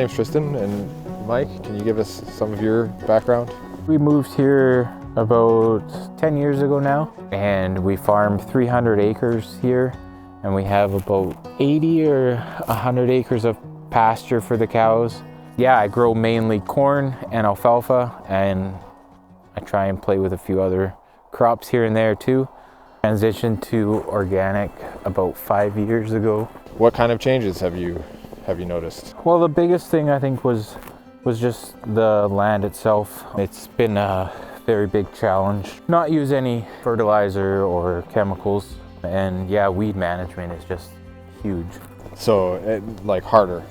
name's Tristan, and Mike, can you give us some of your background? We moved here about 10 years ago now, and we farm 300 acres here, and we have about 80 or 100 acres of pasture for the cows. Yeah, I grow mainly corn and alfalfa, and I try and play with a few other crops here and there too. Transitioned to organic about 5 years ago. What kind of changes have you noticed? Well, the biggest thing I think was just the land itself. It's been a very big challenge. Not use any fertilizer or chemicals, and yeah, weed management is just huge. So, like harder?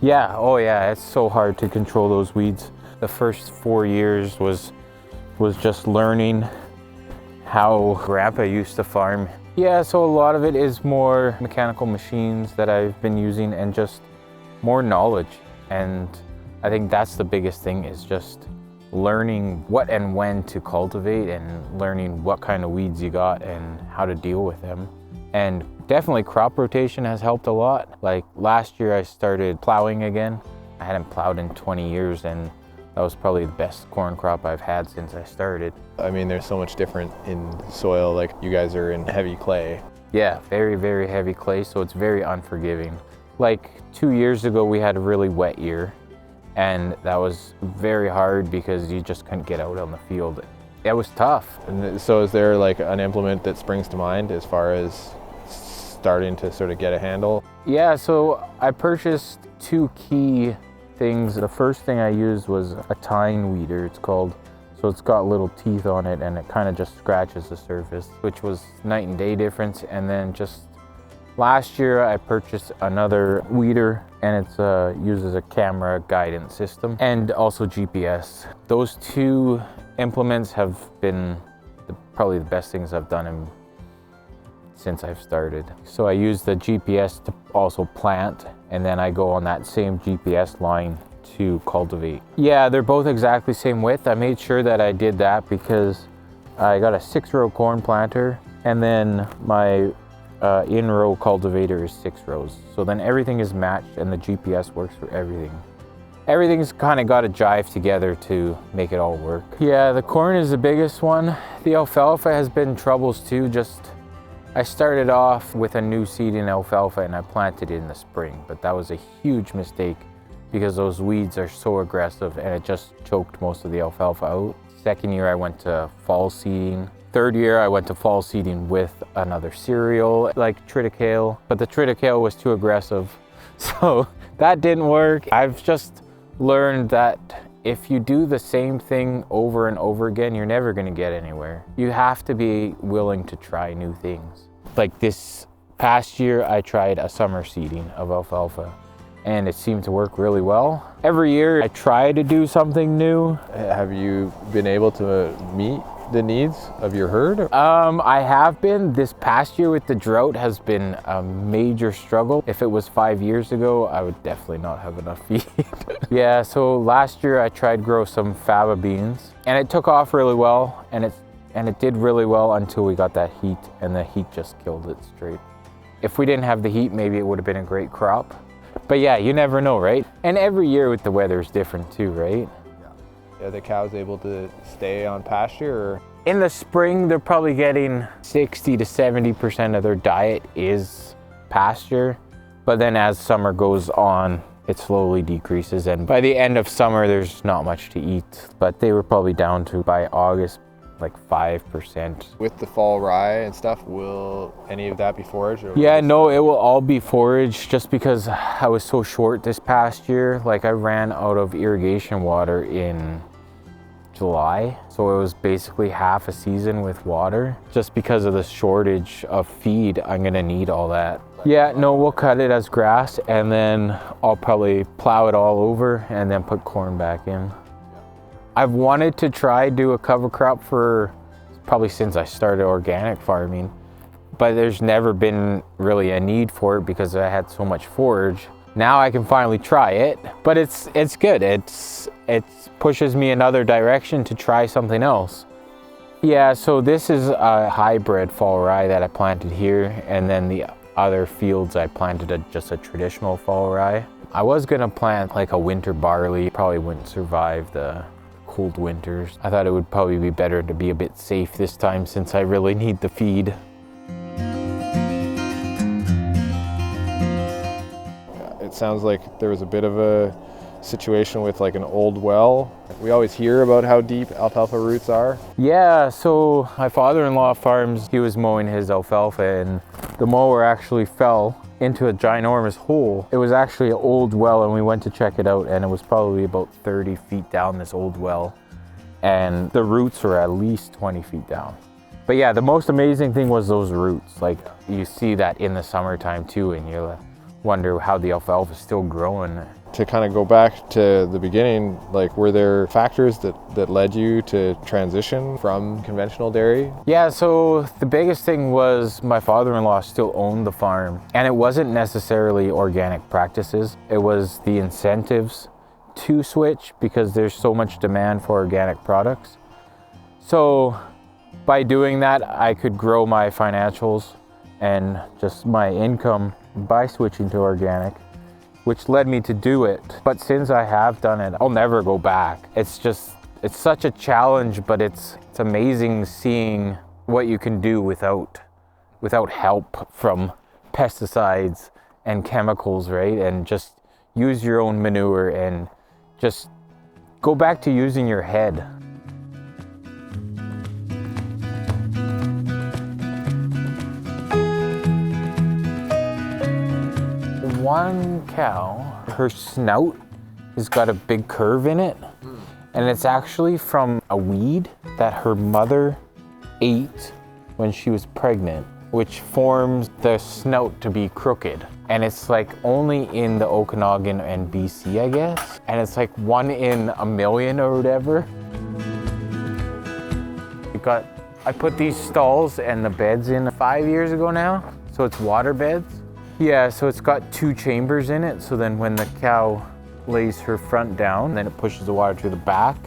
Yeah, oh yeah, it's so hard to control those weeds. The first 4 years was just learning how Grandpa used to farm. Yeah, so a lot of it is more mechanical machines that I've been using and just more knowledge. And I think that's the biggest thing, is just learning what and when to cultivate and learning what kind of weeds you got and how to deal with them. And definitely crop rotation has helped a lot. Like last year I started plowing again. I hadn't plowed in 20 years, and that was probably the best corn crop I've had since I started. I mean, there's so much different in soil. Like you guys are in heavy clay. Yeah, very, very heavy clay, so it's very unforgiving. Like 2 years ago, we had a really wet year, and that was very hard because you just couldn't get out on the field. It was tough. And so is there like an implement that springs to mind as far as starting to sort of get a handle? Yeah, so I purchased 2 key things. The first thing I used was a tine weeder, it's called. So it's got little teeth on it, and it kind of just scratches the surface, which was night and day difference. And then just last year I purchased another weeder, and it uses a camera guidance system and also GPS. Those 2 implements have been probably the best things I've done since I've started. So I use the GPS to also plant, and then I go on that same GPS line to cultivate. Yeah, they're both exactly same width. I made sure that I did that because I got a 6-row corn planter, and then my in-row cultivator is 6 rows. So then everything is matched, and the GPS works for everything. Everything's kind of got to jive together to make it all work. Yeah, the corn is the biggest one. The alfalfa has been troubles too. I started off with a new seed in alfalfa, and I planted it in the spring, but that was a huge mistake because those weeds are so aggressive, and it just choked most of the alfalfa out. Second year I went to fall seeding. Third year I went to fall seeding with another cereal like triticale, but the triticale was too aggressive, so that didn't work. I've just learned that if you do the same thing over and over again, you're never going to get anywhere. You have to be willing to try new things. Like this past year, I tried a summer seeding of alfalfa, and it seemed to work really well. Every year, I try to do something new. Have you been able to meet the needs of your herd? I have been. This past year with the drought has been a major struggle. If it was 5 years ago, I would definitely not have enough feed. Yeah, so last year I tried grow some faba beans, and it took off really well, and it did really well until we got that heat, and the heat just killed it straight. If we didn't have the heat, maybe it would have been a great crop. But yeah, you never know, right? And every year with the weather is different too, right? Are the cows able to stay on pasture? Or? In the spring, they're probably getting 60 to 70% of their diet is pasture. But then as summer goes on, it slowly decreases. And by the end of summer, there's not much to eat. But they were probably down to, by August, like 5%. With the fall rye and stuff, will any of that be forage? Yeah, no, it will all be forage, just because I was so short this past year. Like I ran out of irrigation water in July, so it was basically half a season with water. Just because of the shortage of feed, I'm gonna need all that. Yeah, no, we'll cut it as grass, and then I'll probably plow it all over and then put corn back in. I've wanted to try do a cover crop for probably since I started organic farming, but there's never been really a need for it because I had so much forage. Now I can finally try it, but it's good. It pushes me another direction to try something else. Yeah, so this is a hybrid fall rye that I planted here, and then the other fields I planted just a traditional fall rye. I was gonna plant like a winter barley, probably wouldn't survive the cold winters. I thought it would probably be better to be a bit safe this time since I really need the feed. It sounds like there was a bit of a situation with like an old well. We always hear about how deep alfalfa roots are. Yeah, so my father-in-law farms, he was mowing his alfalfa and the mower actually fell into a ginormous hole. It was actually an old well and we went to check it out and it was probably about 30 feet down this old well. And the roots were at least 20 feet down. But yeah, the most amazing thing was those roots. Like you see that in the summertime too and you wonder how the alfalfa is still growing. To kind of go back to the beginning, like were there factors that led you to transition from conventional dairy? Yeah, so the biggest thing was my father-in-law still owned the farm and it wasn't necessarily organic practices. It was the incentives to switch because there's so much demand for organic products. So by doing that, I could grow my financials and just my income by switching to organic, which led me to do it. But since I have done it, I'll never go back. It's such a challenge, but it's amazing seeing what you can do without help from pesticides and chemicals, right? And just use your own manure and just go back to using your head. One cow, her snout has got a big curve in it, and it's actually from a weed that her mother ate when she was pregnant, which forms the snout to be crooked. And it's like only in the Okanagan and BC, I guess. And it's like 1 in a million or whatever. I put these stalls and the beds in 5 years ago now, so it's water beds. Yeah, so it's got 2 chambers in it, so then when the cow lays her front down, then it pushes the water to the back,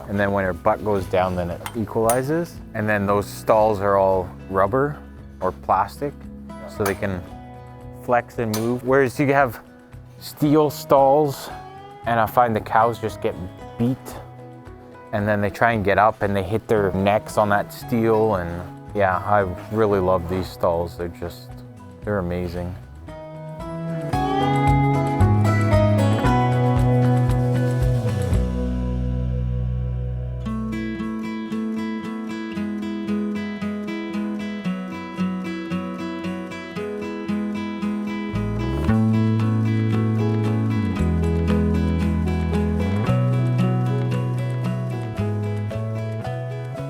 and then when her butt goes down, then it equalizes. And then those stalls are all rubber or plastic, so they can flex and move. Whereas you have steel stalls, and I find the cows just get beat, and then they try and get up and they hit their necks on that steel, and yeah, I really love these stalls. They're amazing.